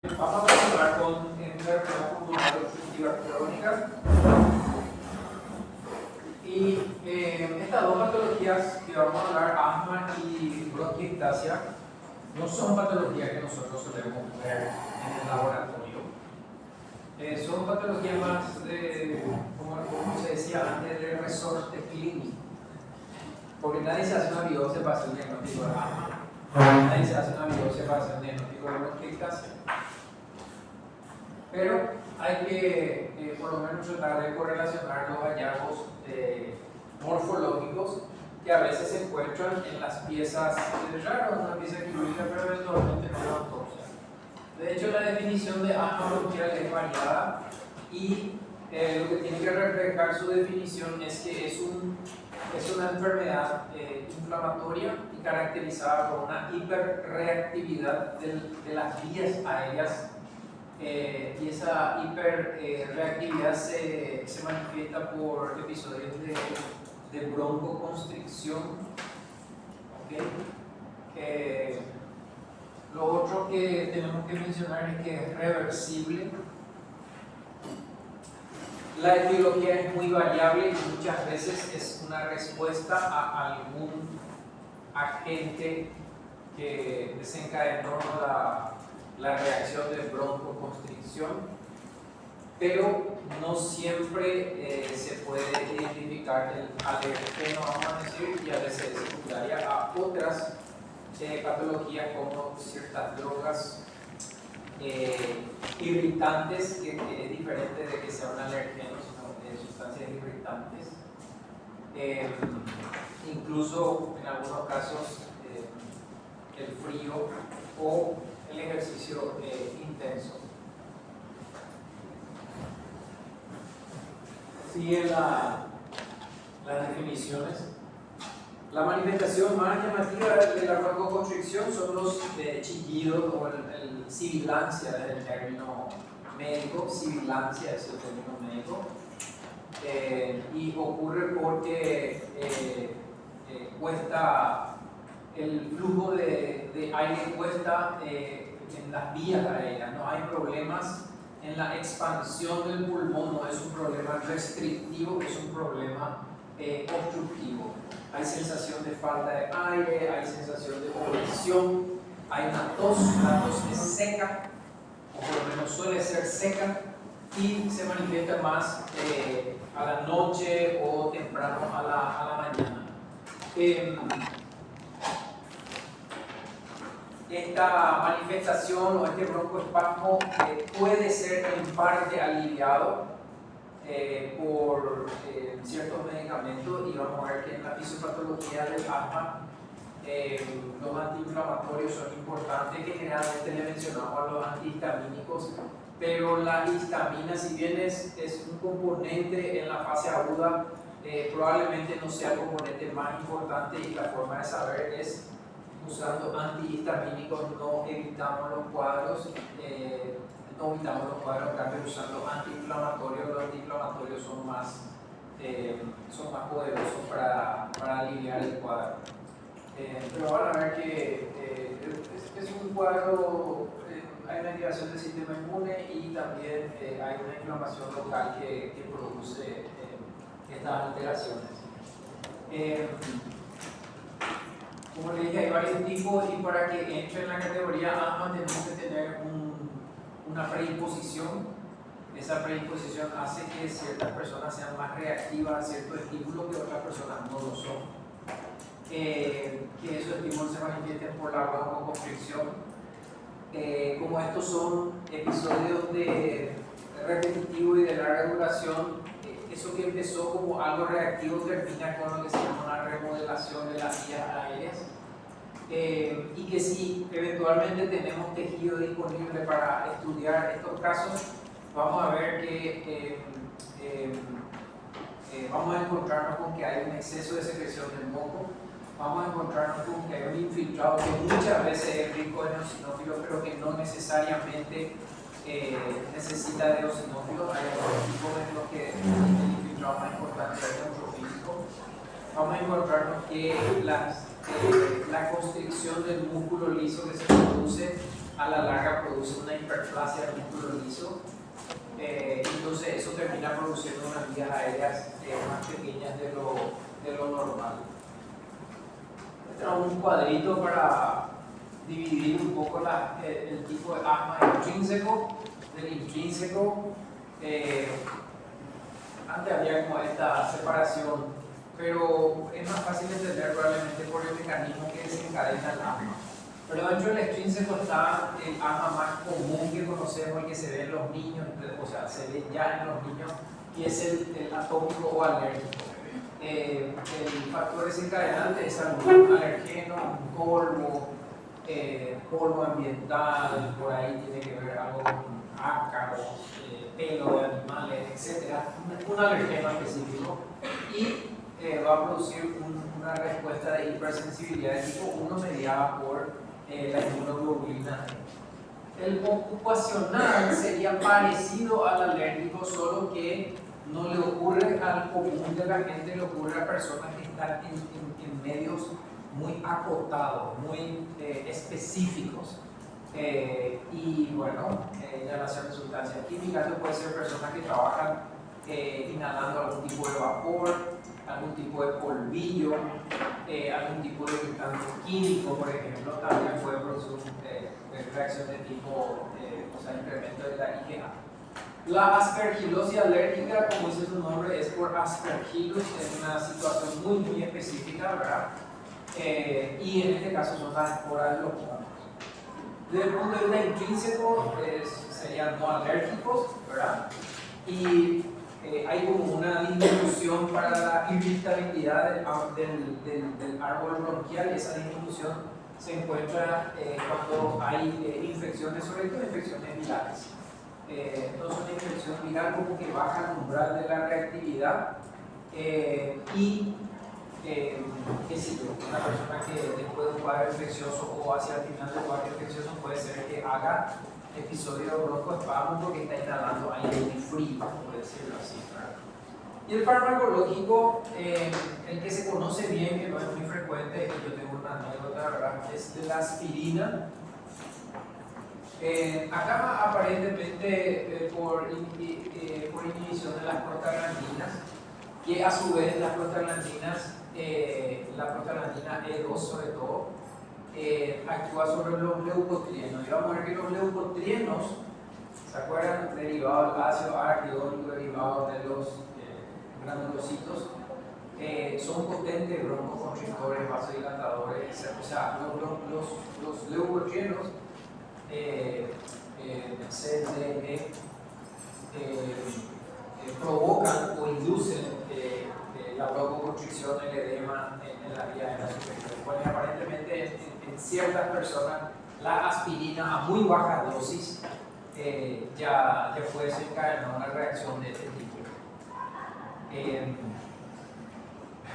Vamos a continuar con enfermedad pulmonar obstructiva crónica. Y estas dos patologías que vamos a hablar, asma y bronquiectasia, no son patologías que nosotros solemos ver en el laboratorio. Son patologías más de, como se decía antes, de resorte clínico. Porque nadie se hace una biopsia para hacer un diagnóstico de asma. Nadie se hace una biopsia para hacer un diagnóstico de bronquiectasia. Pero hay que por lo menos tratar de correlacionar los hallazgos morfológicos que a veces se encuentran en las piezas raras, una pieza quirúrgica, pero eventualmente no la autopsia. De hecho, la definición de asma bronquial es variada y lo que tiene que reflejar su definición es que es una enfermedad inflamatoria y caracterizada por una hiperreactividad de las vías aéreas. Y esa hiperreactividad se manifiesta por episodios de broncoconstricción. ¿Okay? Lo otro que tenemos que mencionar es que es reversible. La etiología es muy variable y muchas veces es una respuesta a algún agente que desencadenó la reacción de broncoconstricción, pero no siempre se puede identificar el alergeno, vamos a decir, y a veces es secundaria a otras patologías como ciertas drogas irritantes, que es diferente de que sea un alergeno, sino de sustancias irritantes. Incluso en algunos casos el frío o el ejercicio intenso. Siguen las definiciones. La manifestación más llamativa de la broncoconstricción son los chillidos o el sibilancia, es el término médico, sibilancia es el término médico, y ocurre porque cuesta el flujo de aire cuesta en las vías aéreas, no hay problemas en la expansión del pulmón, no es un problema restrictivo, es un problema obstructivo. Hay sensación de falta de aire, hay sensación de opresión, hay una tos es seca, o por lo menos suele ser seca, y se manifiesta más a la noche o temprano a la mañana. Esta manifestación o este broncoespasmo puede ser en parte aliviado por ciertos medicamentos, y vamos a ver que en la fisiopatología del asma los antiinflamatorios son importantes, que generalmente le mencionamos a los antihistamínicos, pero la histamina, si bien es un componente en la fase aguda, probablemente no sea el componente más importante, y la forma de saber es usando antihistamínicos no evitamos los cuadros, en cambio usando antiinflamatorios. Los antiinflamatorios son más poderosos para aliviar el cuadro. Pero van a ver que es un cuadro, hay una activación del sistema inmune y también hay una inflamación local que produce estas alteraciones. Como le dije, hay varios tipos, y para que entre en la categoría asma tenemos que tener una predisposición. Esa predisposición hace que ciertas personas sean más reactivas a ciertos estímulos que otras personas no lo son. Que esos estímulos se manifiesten por la broncoconstricción. Como estos son episodios de repetitivo y de larga duración, eso que empezó como algo reactivo termina con lo que se llama una remodelación de las vías aéreas, y que si eventualmente tenemos tejido disponible para estudiar estos casos, vamos a ver que vamos a encontrarnos con que hay un exceso de secreción del moco, vamos a encontrarnos con que hay un infiltrado que muchas veces es rico en eosinófilos, pero que no necesariamente necesita de eosinófilos. Hay otros tipos en los que el infiltrado más importante es el neutrofílico. Vamos a encontrarnos que la constricción del músculo liso que se produce a la larga produce una hiperplasia del músculo liso. Entonces eso termina produciendo unas vías aéreas más pequeñas de lo normal. Tenemos un cuadrito para dividir un poco el tipo de asma intrínseco del intrínseco. Antes había como esta separación, pero es más fácil de entender probablemente por el mecanismo que desencadena el asma. Pero dentro del extrínseco está el asma más común que conocemos, el que se ve en los niños, o sea, se ve ya en los niños, y es el atópico o alérgico. El factor desencadenante es algún alergeno, un polvo ambiental, por ahí tiene que ver algo con ácaros, pelo de animales, etc. Un alergeno específico, y va a producir una respuesta de hipersensibilidad de tipo 1 mediada por la inmunoglobulina. El ocupacional sería parecido al alérgico, solo que no le ocurre al común de la gente, le ocurre a personas que están en medios muy acotados, muy específicos. Y bueno, inhalación de sustancias químicas, esto puede ser personas que trabajan inhalando algún tipo de vapor, algún tipo de polvillo, algún tipo de irritante químico, por ejemplo, también puede producir reacción de tipo, o sea, incremento de la IgA. La aspergilosis alérgica, como dice su nombre, es por aspergillus, es una situación muy específica, ¿verdad? Y en este caso son las esporas de los hongos. Desde el punto de vista intrínseco, serían no alérgicos, ¿verdad? Y hay como una disminución para la irritabilidad del árbol bronquial, y esa disminución se encuentra cuando hay infecciones, sobre todo infecciones virales. Entonces una infección viral como que baja el umbral de la reactividad y qué sé yo, una persona que después de un cuadro infeccioso o hacia el final del cuadro infeccioso puede ser que haga episodio de broncoespasmo porque está inhalando aire muy frío, por decirlo así, ¿verdad? Y el farmacológico, el que se conoce bien, que no es muy frecuente, y yo tengo una anécdota, ¿verdad?, es de la aspirina. Acá aparentemente por inhibición de las prostaglandinas, que a su vez las prostaglandinas, la prostaglandina E2 sobre todo, actúa sobre los leucotrienos. Y vamos a ver que los leucotrienos, ¿se acuerdan? Derivados del ácido araquidónico, derivados de los granulocitos, son potentes broncoconstrictores, vasodilatadores, etc. O sea, los leucotrienos C, D, E, provocan o inducen la broncoconstricción, el edema en la vía aérea superior. Bueno, aparentemente en ciertas personas la aspirina a muy baja dosis ya puede desencadenar una reacción de este tipo.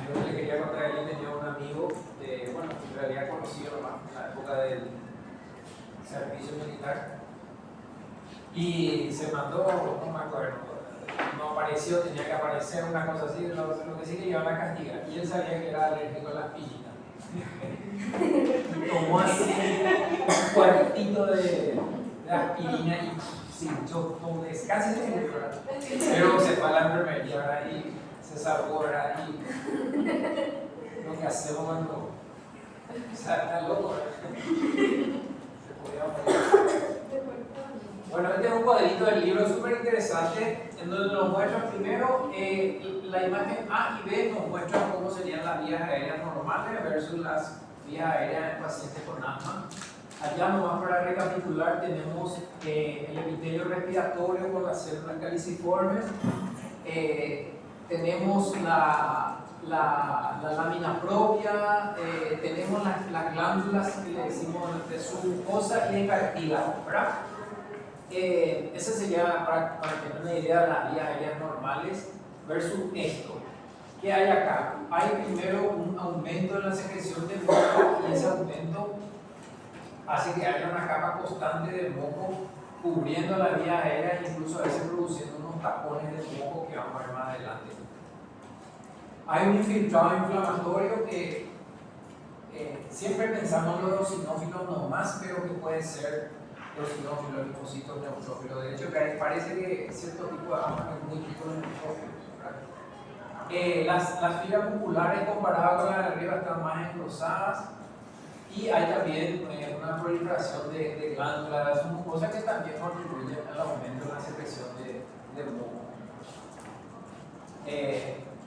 Lo que le quería contar, yo tenía un amigo, bueno, que lo había conocido en la época del servicio militar, y se mandó, no me acuerdo, no apareció, tenía que aparecer, una cosa así, lo que sí que iban a castigar, y él sabía que era alérgico a la aspirina. Y tomó así un cuartito de aspirina y sintió como casi se murió, pero se fue a la enfermería, ¿verdad?, y se salvó, ¿verdad?, y lo que hacemos cuando, o sea, está loco, ¿verdad? Bueno, este es un cuadrito del libro súper interesante, en donde nos muestra primero la imagen A y B, nos muestra cómo serían las vías aéreas normales versus las vías aéreas en pacientes con asma. Allá, nomás para recapitular, tenemos el epitelio respiratorio con las células caliciformes, tenemos la lámina propia, tenemos las glándulas que le decimos de submucosa y el cartílago, ¿verdad? Esa sería para tener una idea de las vías aéreas normales versus esto. ¿Qué hay acá? Hay primero un aumento en la secreción de moco, y ese aumento hace que haya una capa constante de moco cubriendo la vía aérea, incluso a veces produciendo unos tapones de moco que vamos a ver más adelante. Hay un infiltrado inflamatorio que siempre pensamos en los eosinófilos nomás, pero que puede ser eosinófilos, linfocitos neutrófilos. De hecho, que parece que cierto tipo de asma es muy tipo de neutrófilos. Las fibras musculares comparadas con las de arriba están más engrosadas y hay también una proliferación de glándulas mucosas que también contribuyen al aumento de la secreción de moco.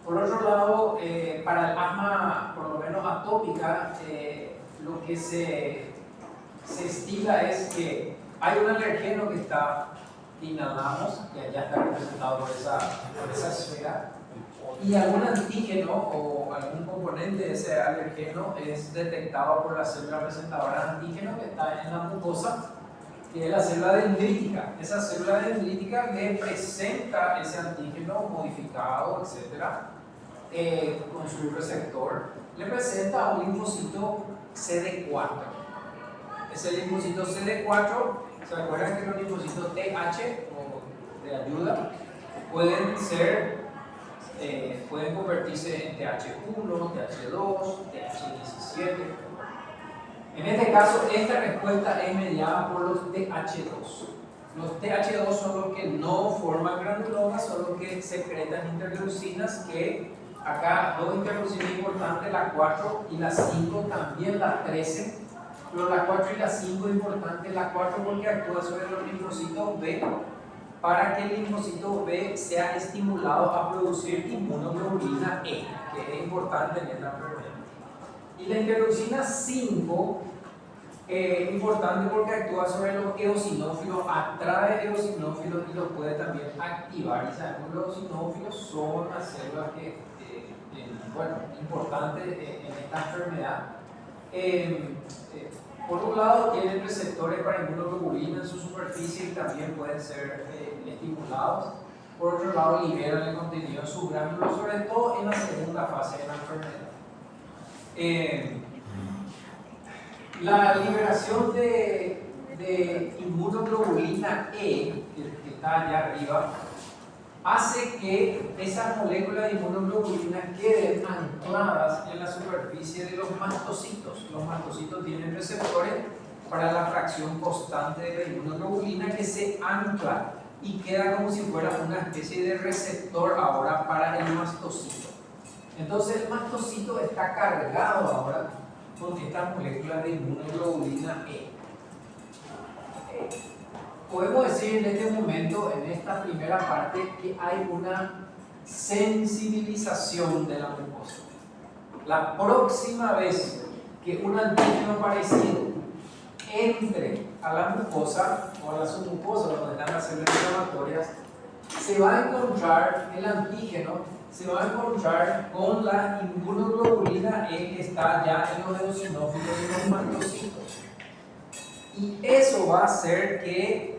Por otro lado, para el asma, por lo menos atópica, lo que se estila es que hay un alergeno que inhalamos, que ya está representado por esa esfera, y algún antígeno o algún componente de ese alergeno es detectado por la célula presentadora de antígeno que está en la mucosa, que es la célula dendrítica. Esa célula dendrítica le presenta ese antígeno modificado, etcétera, con su receptor, le presenta a un linfocito CD4. Ese linfocito CD4, ¿se acuerdan que los linfocitos TH o de ayuda pueden convertirse en TH1, TH2, TH17? En este caso, esta respuesta es mediada por los TH2. Los TH2 son los que no forman granulomas, son los que secretan interleucinas, que acá dos interleucinas importantes, la 4 y la 5, también la 13, pero la 4 y la 5 es importante, la 4 porque actúa sobre los linfocitos B, para que el linfocito B sea estimulado a producir inmunoglobulina E, que es importante en esta enfermedad. Y la interleucina 5 es importante porque actúa sobre los eosinófilos, atrae eosinófilos y los puede también activar. Y sabemos que los eosinófilos son las células importantes en esta enfermedad. Por un lado, tienen receptores para inmunoglobulina en su superficie y también pueden ser estimulados. Por otro lado, liberan el contenido en sus gránulos, sobre todo en la segunda fase de la enfermedad. La liberación de inmunoglobulina E, que está allá arriba, hace que esas moléculas de inmunoglobulina queden ancladas en la superficie de los mastocitos. Los mastocitos tienen receptores para la fracción constante de la inmunoglobulina que se ancla y queda como si fuera una especie de receptor ahora para el mastocito. Entonces el mastocito está cargado ahora con estas moléculas de inmunoglobulina E. Podemos decir en este momento, en esta primera parte, que hay una sensibilización de la mucosa. La próxima vez que un antígeno parecido entre a la mucosa o a la submucosa, donde están las células inflamatorias, se va a encontrar el antígeno, se va a encontrar con la inmunoglobulina E que está ya en los eosinófilos y los mastocitos. Y eso va a hacer que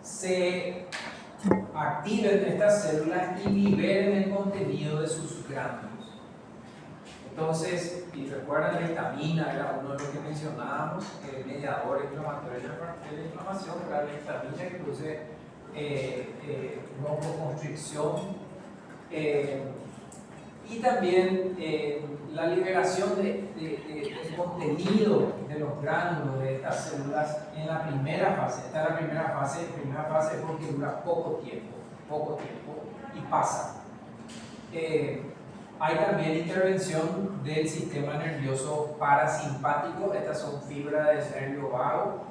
se activen estas células y liberen el contenido de sus gránulos. Entonces, y recuerdan, la histamina era uno de los que mencionábamos, el mediador inflamatorio de la inflamación, era la histamina que produce broncoconstricción, y también la liberación del contenido de los gránulos de estas células en la primera fase. Esta es la primera fase porque dura poco tiempo y pasa. Hay también intervención del sistema nervioso parasimpático. Estas son fibras del nervio vago.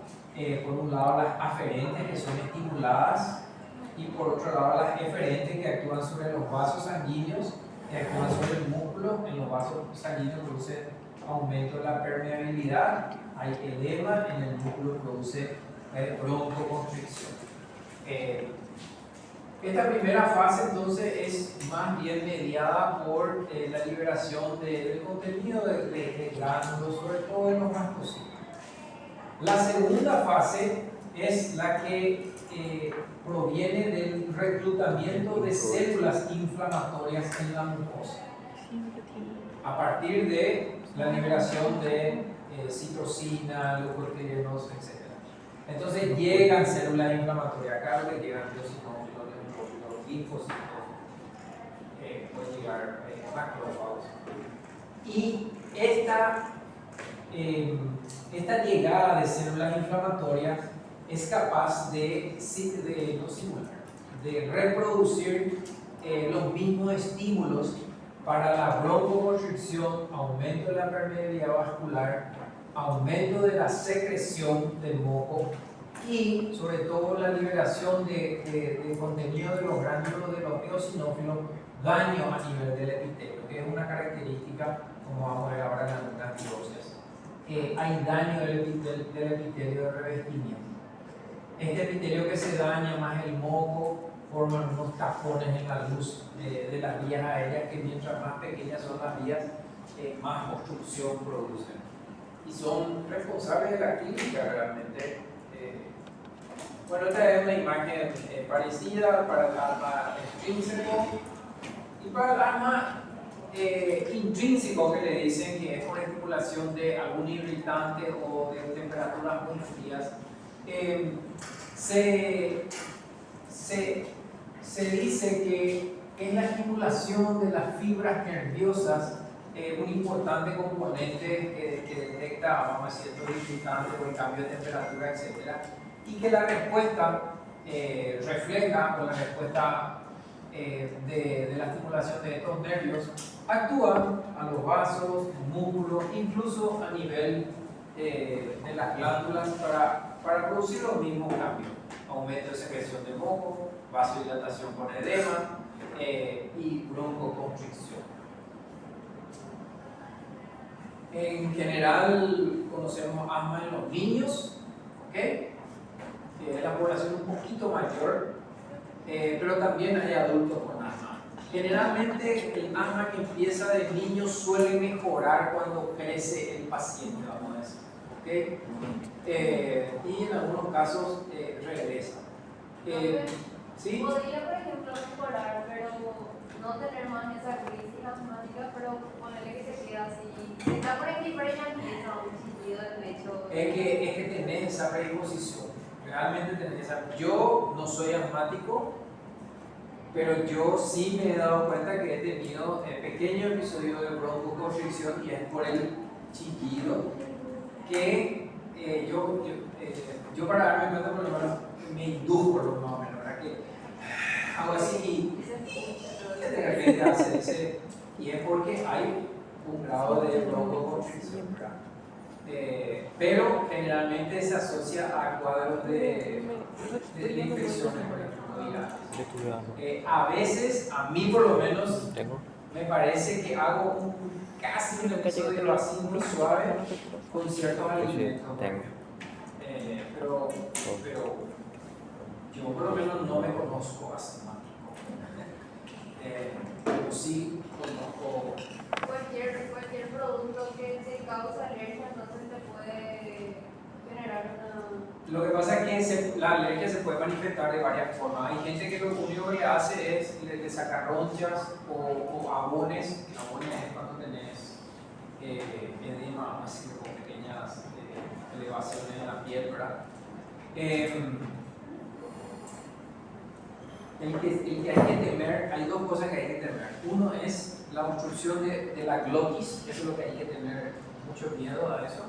Por un lado las aferentes, que son estimuladas, y por otro lado las eferentes, que actúan sobre los vasos sanguíneos, que actúan sobre el músculo. En los vasos sanguíneos produce aumento de la permeabilidad, hay edema, en el músculo produce broncoconstricción. Esta primera fase entonces es más bien mediada por la liberación del contenido de gránulos, sobre todo en los mastocitos. La segunda fase es la que proviene del reclutamiento de células inflamatorias en la mucosa, a partir de la liberación de citosina, leucotrienos, etc. Entonces llegan células inflamatorias, acá lo que llegan eosinófilos, neutrófilos, linfocitos, pueden llegar macrófagos. Y esta esta llegada de células inflamatorias es capaz de reproducir los mismos estímulos para la broncoconstricción, aumento de la permeabilidad vascular, aumento de la secreción del moco y sobre todo la liberación de contenido de los gránulos de los eosinófilos, daño a nivel del epitelio, que es una característica, como vamos a ver ahora en algunas biopsias. Hay daño del epitelio de revestimiento. Este epitelio que se daña más el moco forman unos tapones en la luz de las vías aéreas que mientras más pequeñas son las vías, más obstrucción producen. Y son responsables de la clínica realmente. Bueno, esta es una imagen parecida para el arma extrínseco y para el arma intrínseco, que le dicen que es por estimulación de algún irritante o de temperaturas muy frías. Se dice que es la estimulación de las fibras nerviosas un importante componente que detecta, vamos a decir, el irritante o el cambio de temperatura, etc. Y que la respuesta refleja, o la respuesta de la estimulación de estos nervios actúa a los vasos, músculos, incluso a nivel de las glándulas para producir los mismos cambios: aumento de secreción de moco, vasodilatación con edema y broncoconstricción. En general conocemos asma en los niños, ¿okay? Es la población un poquito mayor, pero también hay adultos con asma. Generalmente el asma que empieza de niño suele mejorar cuando crece el paciente, vamos a decir, ¿okay? Y en algunos casos regresa. ¿Sí? Podría, por ejemplo, mejorar, pero no tener más esa crisis asmática, pero ponerle que se quede así. Está por aquí, pero ya empieza un chillido del pecho. Es que tenés esa predisposición, realmente tenés esa. Yo no soy asmático, pero yo sí me he dado cuenta que he tenido pequeños episodios de broncoconstricción y es por el chillido que yo para darme cuenta, por lo menos, me induzco lo más o menos, ¿verdad? Que hago así y de repente hace ese, y es porque hay un grado de broncoconstricción, ¿verdad? Pero generalmente se asocia a cuadros de infecciones, por ejemplo, virales. A veces, a mí por lo menos, me parece que hago casi un episodio así muy suave con ciertos alimentos. Pero yo por lo menos no me conozco asmático. Pero sí conozco. Cualquier producto que te causa alergia, entonces te puede generar una. Lo que pasa es que la alergia se puede manifestar de varias formas. Hay gente que lo único que le hace es le saca ronchas o abones. Abones es cuando tenés edema, así con pequeñas elevaciones en la piel, ¿verdad? El que hay que temer, hay dos cosas que hay que temer. Uno es la obstrucción de la glotis, eso es lo que hay que tener mucho miedo a eso.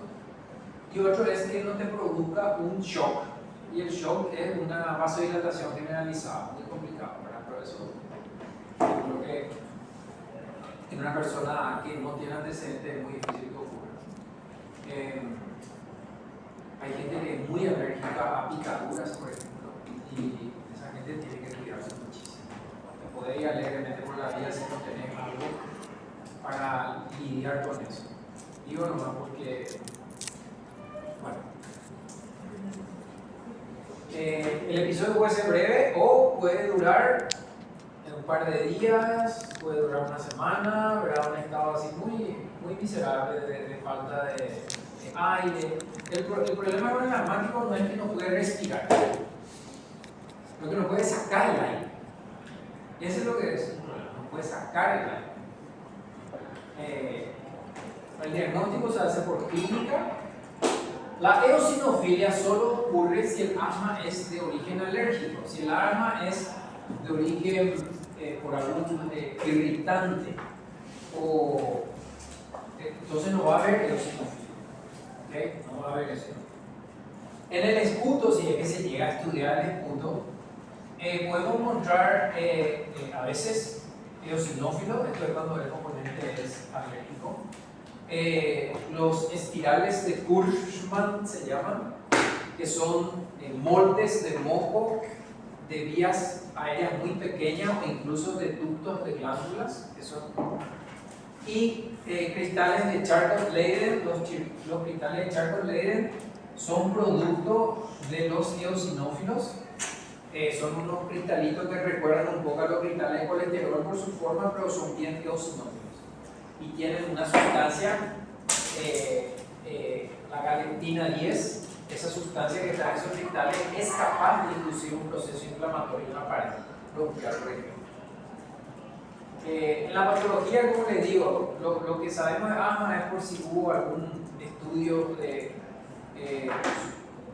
Y otro es que no te produzca un shock. Y el shock es una vasodilatación generalizada, muy complicado, ¿verdad? Pero eso creo que en una persona que no tiene antecedentes es muy difícil que ocurra. Hay gente que es muy alérgica a picaduras, por ejemplo, y esa gente tiene que cuidarse muchísimo. Te puede ir alegremente por la vida si no tenés algo para lidiar con eso. Digo nomás porque, bueno, el episodio puede ser breve o puede durar un par de días, puede durar una semana, ¿verdad? Un estado así muy miserable de falta de aire. El problema con el asmático no es que no puede respirar, lo que no puede sacar el aire. Eso es lo que es, no puede sacar el aire. El diagnóstico se hace por clínica. La eosinofilia solo ocurre si el asma es de origen alérgico. Si el asma es de origen por algún irritante, entonces no va a haber eosinofilia. ¿Okay? No va a haber eso. En el esputo, si es que se llega a estudiar el esputo, podemos encontrar a veces eosinófilo, esto es cuando el componente es alérgico. Los espirales de Kurtzman se llaman, que son moldes de moco de vías aéreas muy pequeñas o incluso de ductos de glándulas, que son, y cristales de Charcot-Leyden. Los cristales de Charcot-Leyden son producto de los eosinófilos. Son unos cristalitos que recuerdan un poco a los cristales de colesterol por su forma, pero son bien eosinófilos y tienen una sustancia, la galectina 10. Esa sustancia que está en esos cristales es capaz de inducir un proceso inflamatorio en la pared bronquial, por ejemplo. En la patología, como les digo, lo que sabemos de asma es por si hubo algún estudio de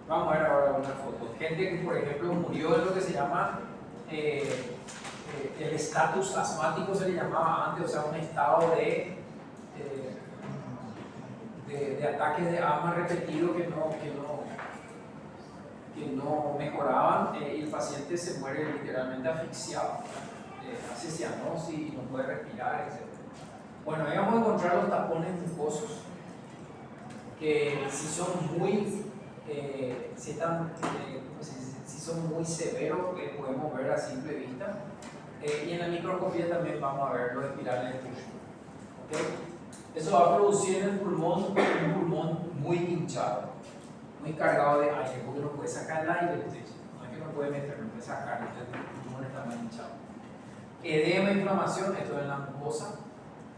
vamos a ver ahora una foto. Gente que, por ejemplo, murió en lo que se llama el estatus asmático, se le llamaba antes, o sea, un estado de ataques de asma repetido que no mejoraban, y el paciente se muere literalmente asfixiado, hace cianosis y no puede respirar, etc. Bueno, ahí vamos a encontrar los tapones mucosos, que si son muy si son muy severos, podemos ver a simple vista, y en la microscopía también vamos a ver los espirales de Kurtzman. ¿Okay? Eso va a producir en el pulmón un pulmón muy hinchado, muy cargado de aire, porque no puede sacar el aire, no es que no puede meter, no puede sacar, entonces el pulmón está más hinchado. Edema, inflamación, esto es la mucosa,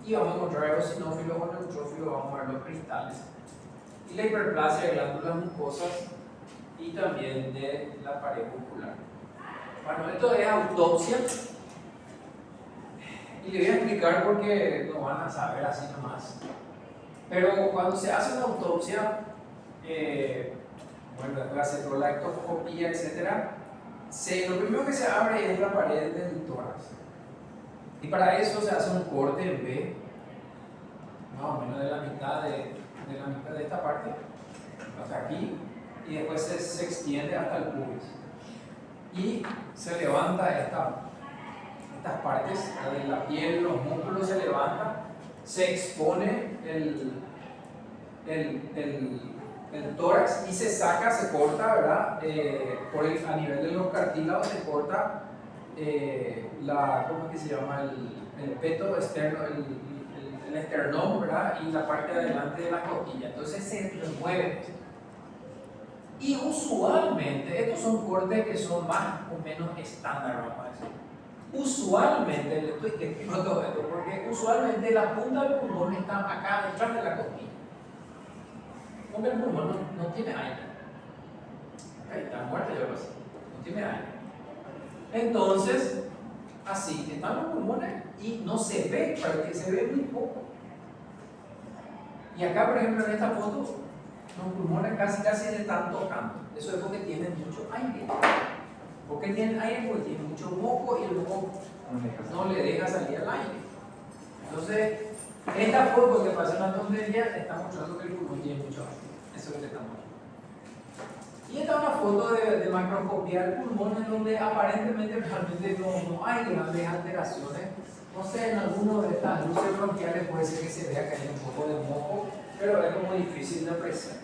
y vamos a encontrar eosinófilo o neutrófilo, vamos a ver los cristales. Y la hiperplasia de glándulas mucosas y también de la pared muscular. Bueno, esto es autopsia y le voy a explicar porque no van a saber así nomás. Pero cuando se hace una autopsia, bueno, después de hacer la ectoscopía, etc., lo primero que se abre es la pared del tórax. Y para eso se hace un corte en B, más o menos de la mitad de esta parte hasta aquí, y después se extiende hasta el pubis y se levanta estas partes de la piel, los músculos se levantan, se expone el tórax y se saca, se corta, ¿verdad? A nivel de los cartílagos se corta ¿cómo es que se llama? El peto externo, el esternón, ¿verdad? Y la parte de adelante de la costilla. Entonces se remueve. Y usualmente, estos son cortes que son más o menos estándar, vamos a decir. Usualmente, le estoy explicando todo esto, porque usualmente la punta del pulmón está acá detrás de la costilla. Porque el pulmón no tiene aire. Okay, está muerto yo lo sé. No tiene aire. Entonces, así están los pulmones y no se ve, porque se ve muy poco. Y acá, por ejemplo, en esta foto, los pulmones casi se están tocando. Eso es porque tienen mucho aire. ¿Por qué tienen aire? Porque tienen mucho moco y el moco no le deja salir al aire. Entonces, esta foto que parece una tontería está mostrando que el pulmón tiene mucho aire. Eso es lo que estamos viendo. Y esta es una foto de macroscopía del pulmón en donde aparentemente realmente no hay grandes alteraciones. No sé, en alguno de estas luces bronquiales puede ser que se vea que hay un poco de moco, pero es como difícil de apreciar.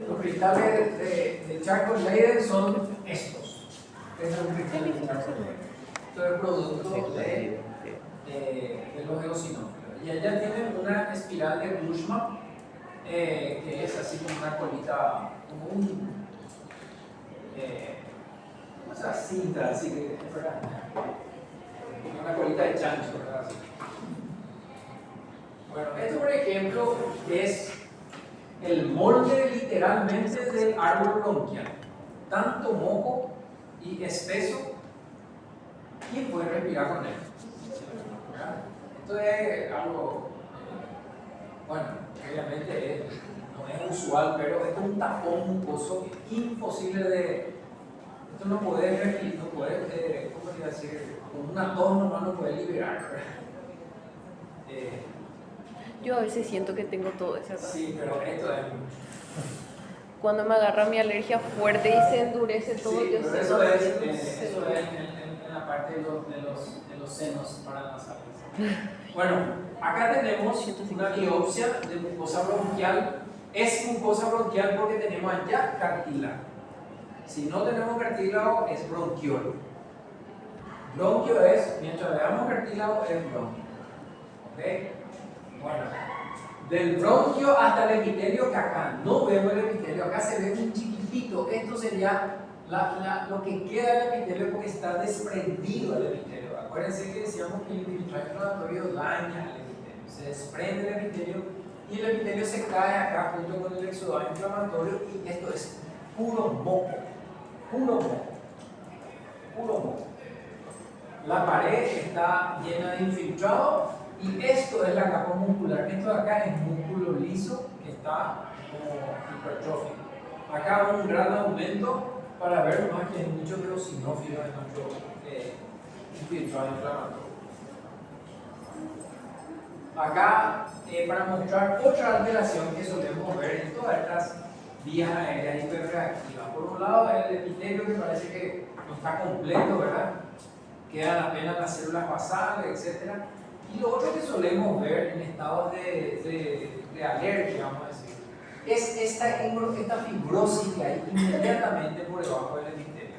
Los cristales de Charcot-Leyden son estos. Este es un cristal de Charcot-Leyden. Esto es producto de los eosinófilos. Y allá tienen una espiral de Kurtzman, que es así como una colita, como esa cinta, así que una colita de chancho, ¿verdad? Así. Bueno, esto por ejemplo es el molde literalmente del árbol bronquial. Tanto moco y espeso, ¿quién puede respirar con él? ¿Verdad? Esto es algo, bueno, obviamente no es usual, pero esto es un tapón mucoso imposible de. Esto no puede respirar, no puede, ¿cómo se iba a decir? Con una tos nomás no puede liberar, ¿verdad? Yo a veces siento que tengo todo eso acá. Sí, pero esto es... Cuando me agarra mi alergia fuerte y se endurece todo, Sí, yo pero sé, eso no es, sé, no eso sé. es en la parte de los senos paranasales. Bueno, acá tenemos una biopsia de mucosa bronquial. Es mucosa bronquial porque tenemos allá cartílago. Si no tenemos cartílago, es bronquiolo. Bronquio es, mientras veamos cartílago, es bronquio. ¿Ok? Bueno, del bronquio hasta el epitelio, que acá no vemos el epitelio, acá se ve un chiquitito. Esto sería lo que queda del epitelio porque está desprendido el epitelio. Acuérdense que decíamos que el infiltrado inflamatorio daña el epitelio. Se desprende el epitelio y el epitelio se cae acá junto con el exudado inflamatorio y esto es puro moco. Puro moco. Puro moco. La pared está llena de infiltrado y esto es la capa muscular. Esto de acá es músculo liso que está como hipertrófico. Acá un gran aumento para ver más que hay muchos eosinófilos en nuestro infiltrado inflamatorio. Acá, para mostrar otra alteración que solemos ver en todas estas vías aéreas hiperreactivas. Por un lado, el epitelio que parece que no está completo, ¿verdad? Quedan apenas las células basales, etc. Y lo otro que solemos ver en estados de alergia, vamos a decir, es esta fibrosis que hay inmediatamente por debajo del epitelio.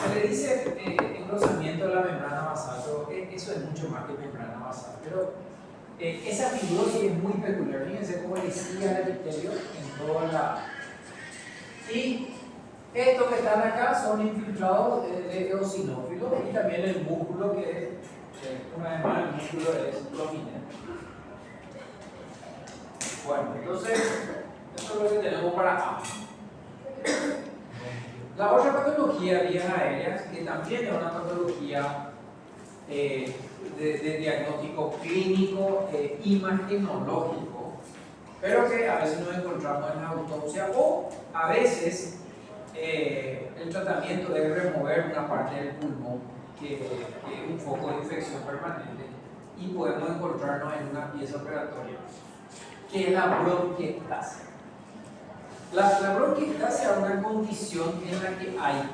Se le dice engrosamiento de la membrana basal, pero eso es mucho más que membrana basal. Pero esa fibrosis es muy peculiar. Fíjense cómo le sigue al epitelio en toda la... Y estos que están acá son infiltrados de eosinófilos y también el músculo que es, una vez más, el músculo es prominente. Bueno, entonces, esto es lo que tenemos para A. La otra patología de vías aéreas, que también es una patología de diagnóstico clínico, imagenológico, pero que a veces nos encontramos en la autopsia o a veces el tratamiento debe remover una parte del pulmón que es un foco de infección permanente y podemos encontrarnos en una pieza operatoria que es la bronquiectasia. La bronquiectasia es una condición en la que hay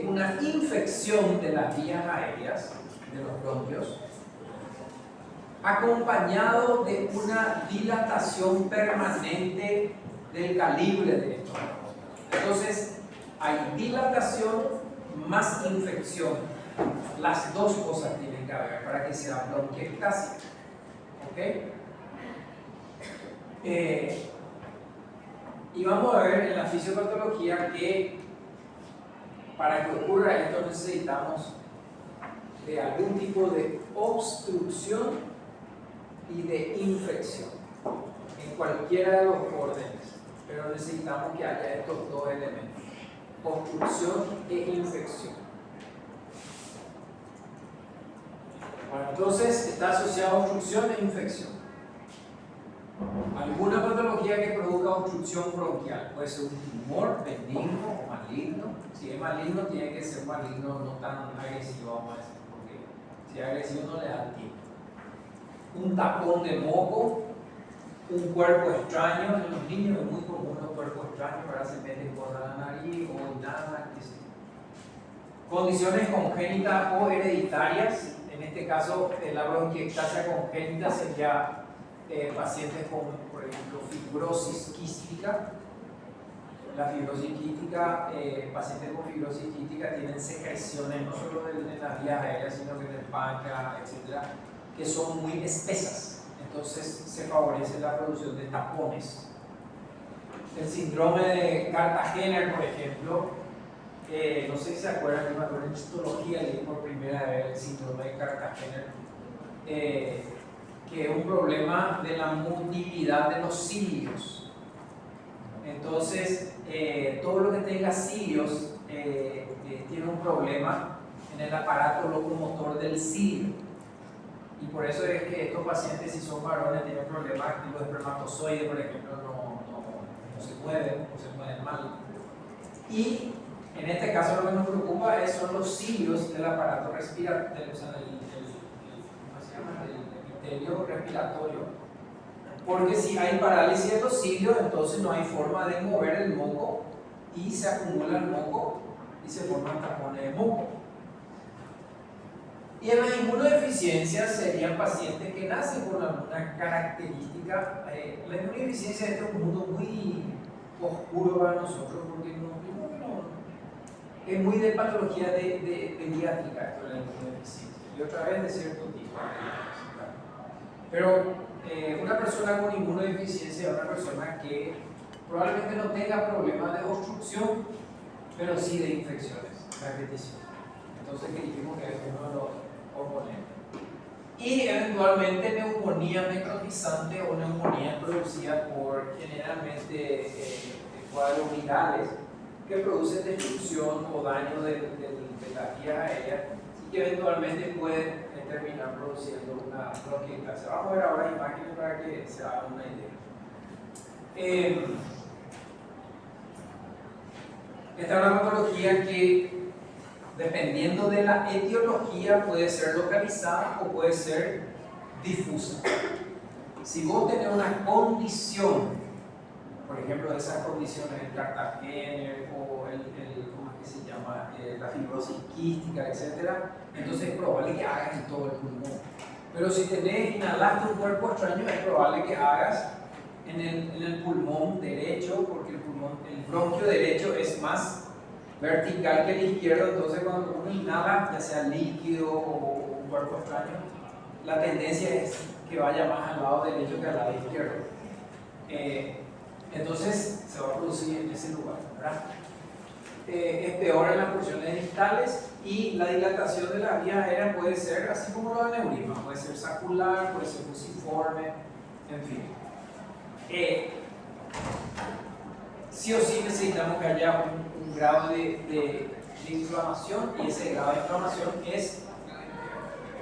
una infección de las vías aéreas de los bronquios acompañado de una dilatación permanente del calibre de estos. Entonces, hay dilatación más infección. Las dos cosas tienen que haber para que sea bronquiectasia. ¿Ok? Y vamos a ver en la fisiopatología que para que ocurra esto necesitamos de algún tipo de obstrucción y de infección en cualquiera de los órdenes, pero necesitamos que haya estos dos elementos, obstrucción e infección. Bueno, entonces está asociado a obstrucción e infección. Alguna patología que produzca obstrucción bronquial, puede ser un tumor benigno o maligno. Si es maligno, tiene que ser maligno no tan agresivo, vamos a decir, porque si es agresivo no le da tiempo. Un tapón de moco, un cuerpo extraño, en los niños es muy común los cuerpos extraños, para se meten por la nariz o nada, qué sé yo. Condiciones congénitas o hereditarias, en este caso la bronquiectasia congénita sería pacientes con, por ejemplo, fibrosis quística. La fibrosis quística, pacientes con fibrosis quística tienen secreciones no solo en las vías aéreas, sino que en el páncreas, etc., que son muy espesas. Entonces se favorece la producción de tapones. El síndrome de Cartagena, por ejemplo, no sé si se acuerdan, yo me acuerdo en histología leí por primera vez el síndrome de Cartagena, que es un problema de la motilidad de los cilios. Entonces, todo lo que tenga cilios tiene un problema en el aparato locomotor del cilio. Y por eso es que estos pacientes, si son varones, tienen problemas que los espermatozoides, por ejemplo, no se mueven o se mueven mal. Y en este caso lo que nos preocupa son los cilios del aparato respiratorio, o sea, ¿cómo se llama? El endotelio respiratorio, porque si hay parálisis de los cilios, entonces no hay forma de mover el moco y se acumula el moco y se forman tapones de moco. Y en las inmunodeficiencias serían pacientes que nacen con alguna característica. La inmunodeficiencia es un mundo muy oscuro para nosotros porque es muy de patología de pediátrica esto de la inmunodeficiencia y otra vez de cierto tipo. Pero una persona con inmunodeficiencia es una persona que probablemente no tenga problemas de obstrucción, pero sí de infecciones, repetición. Entonces, que dijimos que es uno de los oponentes. Y eventualmente neumonía necrotizante o neumonía producida por generalmente cuadros virales que producen destrucción o daño de las vías aéreas y que eventualmente pueden terminar produciendo una bronquiectasia. Vamos a ver ahora imágenes para que se haga una idea. Esta es una patología que, dependiendo de la etiología, puede ser localizada o puede ser difusa. Si vos tenés una condición, por ejemplo, esas condiciones, el Cartagena o ¿cómo es que se llama? La fibrosis quística, etc., entonces es probable que hagas en todo el pulmón. Pero si tenés inhalaste un cuerpo extraño, es probable que hagas en el pulmón derecho, porque el bronquio derecho es más vertical que el izquierdo, entonces cuando uno inhala, ya sea líquido o un cuerpo extraño, la tendencia es que vaya más al lado derecho que al lado izquierdo. Entonces se va a producir en ese lugar, ¿verdad? Es peor en las porciones distales y la dilatación de la vía aérea puede ser así como lo de aneurisma, puede ser sacular, puede ser fusiforme, en fin. Sí o sí necesitamos que haya un grado de inflamación y ese grado de inflamación es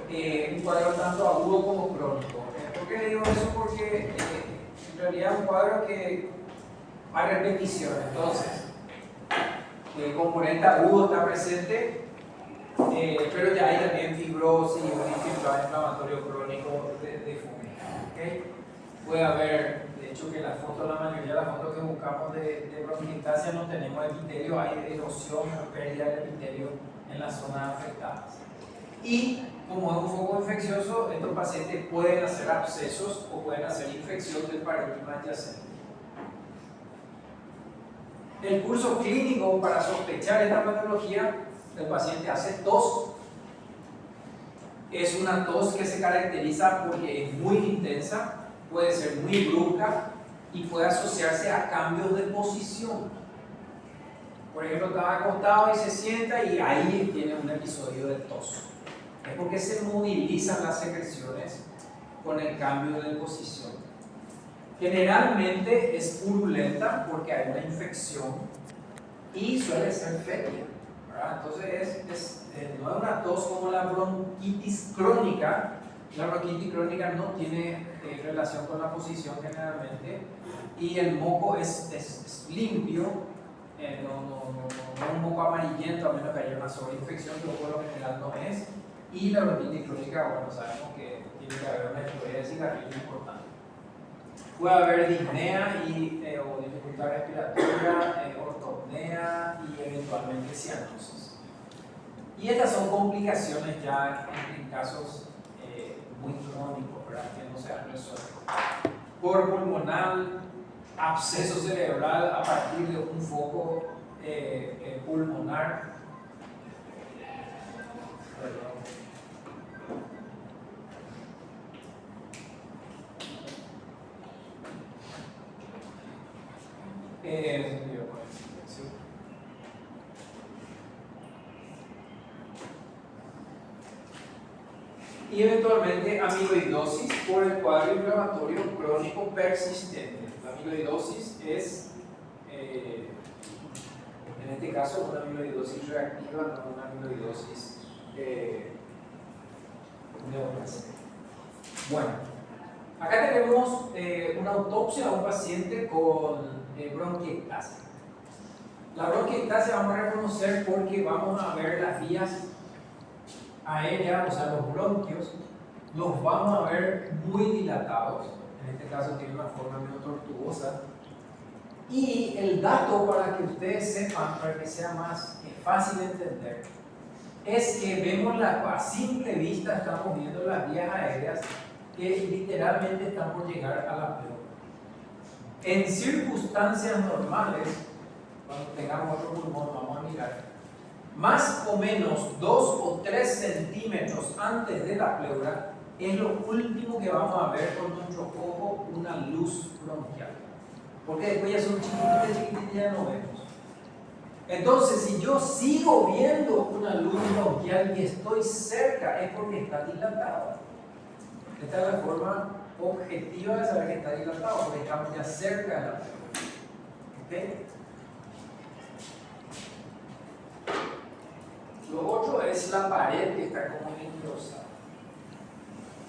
un cuadro tanto agudo como crónico. ¿Por qué digo eso? Porque en realidad es un cuadro que hay repetición, entonces el componente agudo está presente, pero ya hay también fibrosis y un inflamatorio crónico de FUMI. ¿Okay? Puede haber, de hecho, que la foto, la mayoría de las fotos que buscamos de bronquiectasia no tenemos epitelio, hay erosión o pérdida de epitelio en las zonas afectadas. Y como es un foco infeccioso, estos pacientes pueden hacer abscesos o pueden hacer infección del parénquima adyacente. El curso clínico para sospechar esta patología, el paciente hace tos. Es una tos que se caracteriza porque es muy intensa, puede ser muy brusca y puede asociarse a cambios de posición. Por ejemplo, está acostado y se sienta y ahí tiene un episodio de tos. Es porque se movilizan las secreciones con el cambio de posición. Generalmente es purulenta porque hay una infección y suele ser fétida, ¿verdad? Entonces no es una tos como la bronquitis crónica. La bronquitis crónica no tiene relación con la posición generalmente y el moco es limpio, no es un moco amarillento a menos que haya una sobreinfección, que por lo general no es. Y la bronquitis crónica, bueno, sabemos que tiene que haber una historia de cigarrillo importante. Puede haber disnea o dificultad respiratoria, ortopnea y eventualmente cianosis. Y estas son complicaciones ya en casos muy crónicos, ¿verdad? Que no se han resuelto. Por pulmonar, absceso cerebral a partir de un foco pulmonar. Y eventualmente amiloidosis por el cuadro inflamatorio crónico persistente. La amiloidosis es, en este caso, una amiloidosis reactiva, no una amiloidosis neoplásica. Bueno, acá tenemos una autopsia a un paciente con bronquiectasia. La bronquiectasia vamos a reconocer porque vamos a ver las vías aéreas, o sea, los bronquios, los vamos a ver muy dilatados. En este caso tiene una forma medio tortuosa. Y el dato para que ustedes sepan, para que sea más fácil de entender, es que vemos a simple vista, estamos viendo las vías aéreas que literalmente están por llegar a la pleura. En circunstancias normales, cuando tengamos otro pulmón, vamos a mirar, más o menos 2 o 3 centímetros antes de la pleura es lo último que vamos a ver con nuestro ojo, una luz bronquial. Porque después ya son chiquititas, ya no vemos. Entonces, si yo sigo viendo una luz bronquial y estoy cerca, es porque está dilatado. Esta es la forma objetiva de saber que está dilatado, porque estamos ya cerca de la pleura. ¿Okay? Lo otro es la pared que está como engrosada.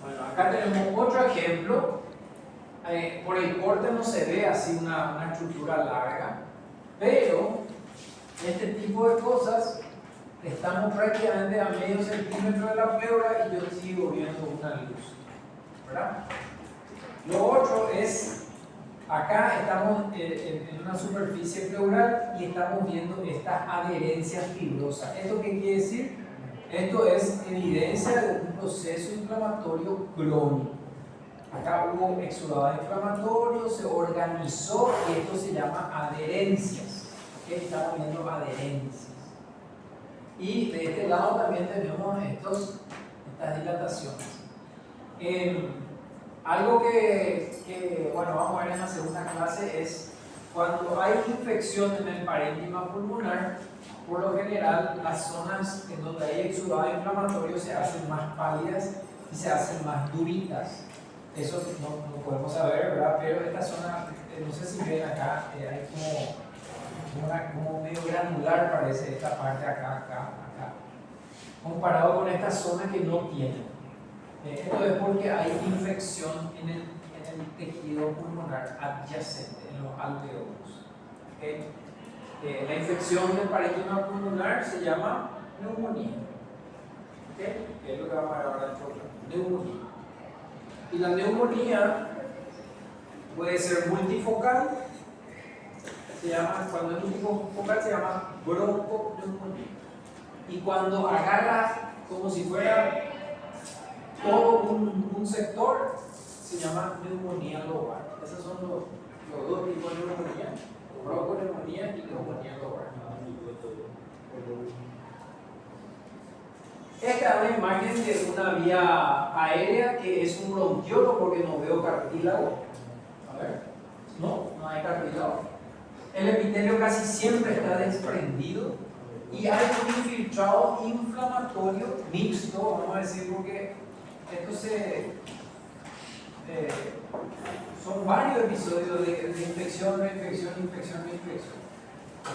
Bueno, acá tenemos otro ejemplo. Por el corte no se ve así una estructura larga, pero este tipo de cosas estamos prácticamente a medio centímetro de la pleura y yo sigo viendo una luz, ¿verdad? Lo otro es, acá estamos en una superficie pleural y estamos viendo esta adherencia fibrosa. ¿Esto qué quiere decir? Esto es evidencia de un proceso inflamatorio crónico. Acá hubo exudado inflamatorio, se organizó y esto se llama adherencias. ¿Okay? Estamos viendo adherencias. Y de este lado también tenemos estas dilataciones. Algo que, bueno, vamos a ver en la segunda clase es cuando hay infección en el parénquima pulmonar, por lo general las zonas en donde hay exudado inflamatorio se hacen más pálidas y se hacen más duritas. Eso no podemos saber, ¿verdad? Pero esta zona, no sé si ven acá, hay como medio granular parece esta parte acá, comparado con esta zona que no tiene. Esto es porque hay infección en el tejido pulmonar adyacente, en los alveolos. ¿Okay? La infección del parénquima pulmonar se llama neumonía. ¿Okay? Es lo que vamos a ver ahora en programa. Neumonía. Y la neumonía puede ser multifocal, cuando es multifocal se llama bronconeumonía. Y cuando agarra como si fuera todo un sector, se llama neumonía lobar. Esos son los dos tipos de neumonía, bronconeumonía y neumonía lobar. Esta es una imagen de una vía aérea que es un bronquiolo porque no veo cartílago. A ver, no hay cartílago. El epitelio casi siempre está desprendido y hay un infiltrado inflamatorio mixto, vamos a decir, porque esto son varios episodios de infección, reinfección, infección, reinfección.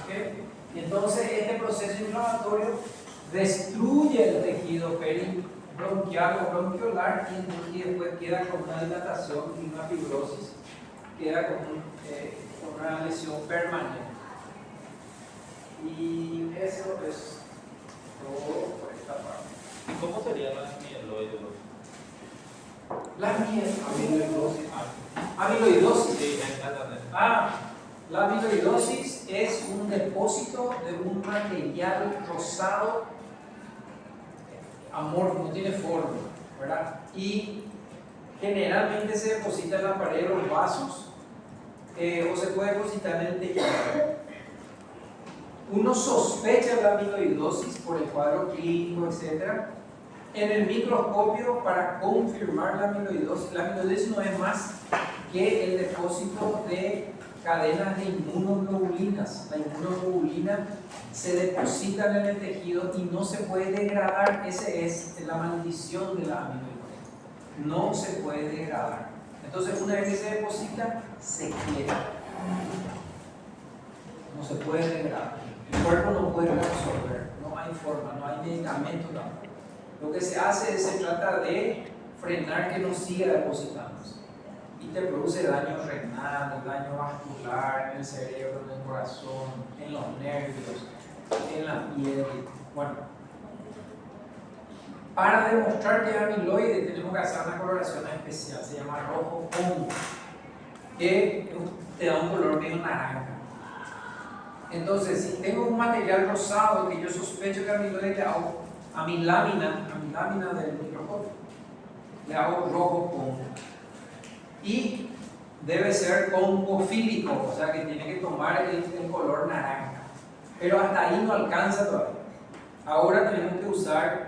¿Okay? Y entonces este proceso inflamatorio destruye el tejido peribronquial o bronquiolar y después queda con una dilatación y una fibrosis, queda con una lesión permanente. Y eso es todo por esta parte. ¿Y cómo serían las mieloides? La amiloidosis. Sí, exactamente. La amiloidosis es un depósito de un material rosado amorfo, no tiene forma, ¿verdad? Y generalmente se deposita en la pared de los vasos o se puede depositar en el tejido. Uno sospecha la amiloidosis por el cuadro clínico, etc. En el microscopio, para confirmar la amiloidosis no es más que el depósito de cadenas de inmunoglobulinas. La inmunoglobulina se deposita en el tejido y no se puede degradar. Esa es la maldición de la amiloidosis. No se puede degradar. Entonces, una vez que se deposita, se quiebra. No se puede degradar. El cuerpo no puede absorber. No hay forma, no hay medicamento tampoco. Lo que se hace es se trata de frenar que no siga depositándose. Y te produce daño renal, daño vascular, en el cerebro, en el corazón, en los nervios, en la piel. Bueno, Para demostrar que es amiloide tenemos que hacer una coloración especial, se llama rojo Congo, que te da un color medio naranja. Entonces, si tengo un material rosado que yo sospecho que es amiloide, le hago a mi lámina del microscopio, le hago rojo Congo. Y debe ser congofílico, o sea que tiene que tomar el color naranja. Pero hasta ahí no alcanza todavía. Ahora tenemos que usar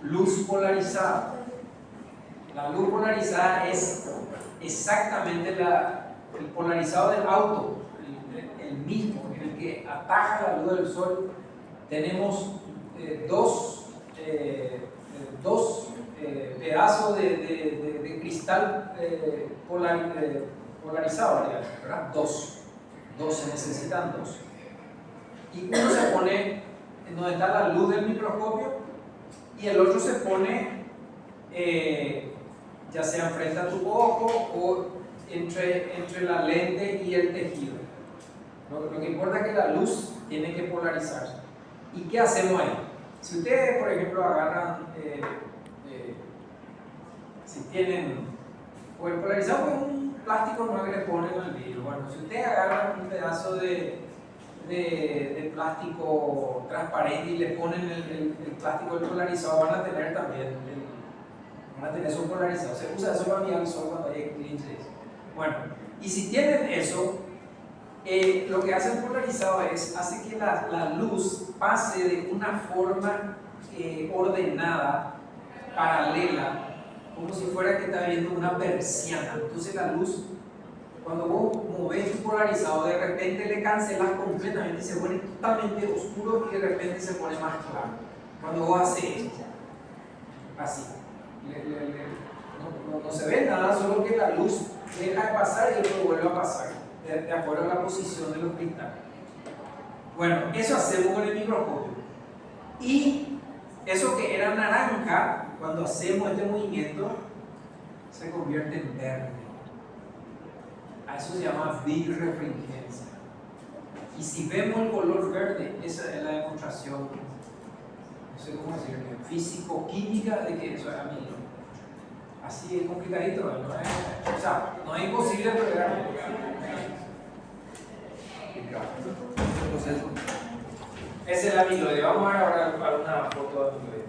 luz polarizada. La luz polarizada es exactamente el polarizado del auto, el mismo, el que ataja la luz del sol. Tenemos dos pedazos de cristal polarizado, ¿verdad? Dos se necesitan dos. Y uno se pone en donde está la luz del microscopio y el otro se pone ya sea frente a tu ojo o entre la lente y el tejido. Lo que importa es que la luz tiene que polarizarse. ¿Y qué hacemos ahí? Si ustedes, por ejemplo, agarran, si tienen, o el polarizado es un plástico nuevo que le ponen al vidrio. Bueno, si ustedes agarran un pedazo de plástico transparente y le ponen el plástico del polarizado, van a tener también eso polarizado. Se usa eso para mirar el sol cuando hay eclipses. Bueno, y si tienen eso, lo que hace el polarizado hace que la luz pase de una forma ordenada, paralela, como si fuera que está viendo una persiana. Entonces la luz, cuando vos movés tu polarizado, de repente le cancelas completamente y se pone totalmente oscuro y de repente se pone más claro. Cuando vos haces esto, así, no se ve nada, solo que la luz deja de pasar y después vuelve a pasar, de acuerdo a la posición de los cristales. Bueno, eso hacemos con el microscopio. Y eso que era naranja, cuando hacemos este movimiento, se convierte en verde. A eso se llama birrefringencia. Y si vemos el color verde, esa es la demostración, no sé cómo decirlo, físico-química de que eso es amiloide. Así es complicadito, ¿no? O sea, no es imposible, pero era entonces, ese es el amiloide. Vamos a ver ahora una foto de amiloide.